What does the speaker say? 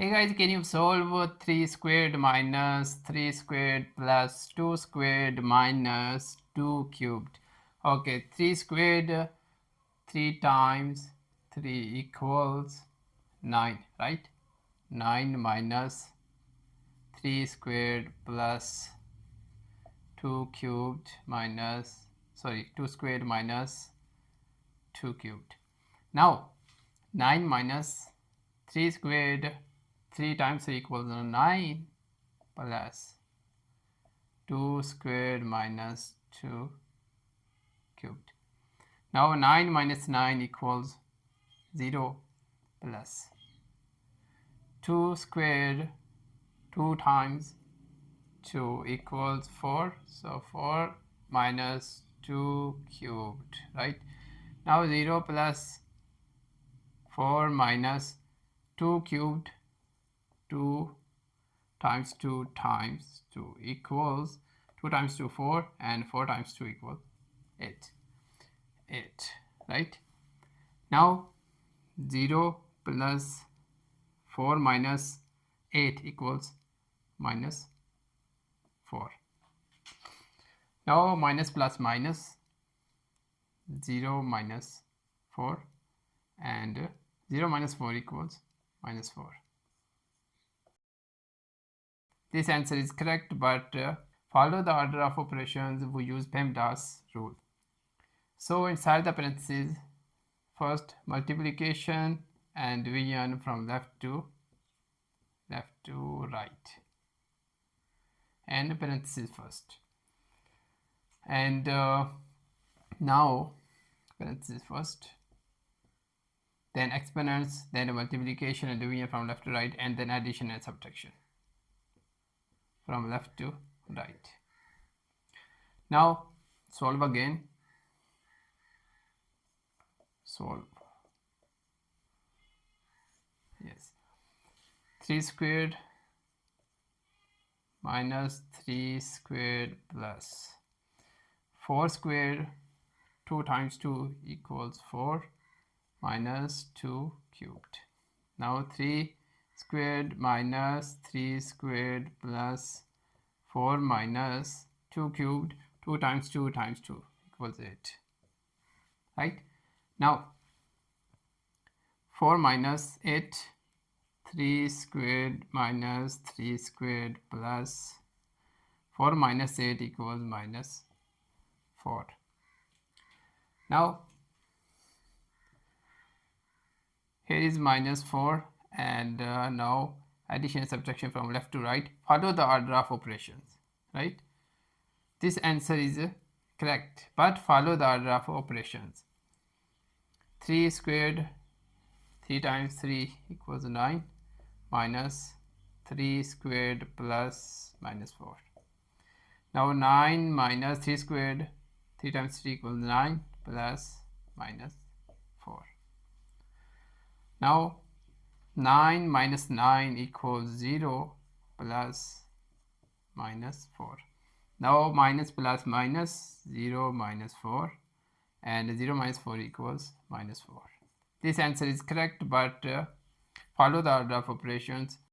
Hey guys, can you solve 3 squared minus 3 squared plus 2 squared minus 2 cubed? Okay, 3 squared 3 times 3 equals 9, right? 9 minus 3 squared plus 2 cubed minus, 2 squared minus 2 cubed. Now, 9 minus 3 squared 3 times 3 equals 9 plus 2 squared minus 2 cubed. Now 9 minus 9 equals 0 plus 2 squared 2 times 2 equals 4. So 4 minus 2 cubed, right? Now 0 plus 4 minus 2 cubed, 2 times 2 times 2 equals 2 times 2 4 and 4 times 2 equals 8, right? Now 0 plus 4 minus 8 equals minus 4. Now minus plus minus, 0 minus 4 and 0 minus 4 equals minus 4. This answer is correct, but follow the order of operations. We use PEMDAS rule. So inside the parentheses, first multiplication and division from left to right, and parentheses first. And now parentheses first, then exponents, then multiplication and division from left to right, and then addition and subtraction from left to right. Now solve again. Solve. Yes. 3 squared minus 3 squared plus 4 squared 2 times 2 equals 4 minus 2 cubed. Now 3 squared minus 3 squared plus 4 minus 2 cubed, 2 times 2 times 2 equals 8, right? Now 4 minus 8, 3 squared minus 3 squared plus 4 minus 8 equals minus 4. Now here is minus 4, and now addition and subtraction from left to right. Follow the order of operations, right? This answer is correct, but follow the order of operations. 3 squared 3 times 3 equals 9 minus 3 squared plus minus 4. Now 9 minus 3 squared 3 times 3 equals 9 plus minus 4. Now 9 minus 9 equals 0 plus minus 4. Now minus plus minus, 0 minus 4, and 0 minus 4 equals minus 4. This answer is correct, but follow the order of operations.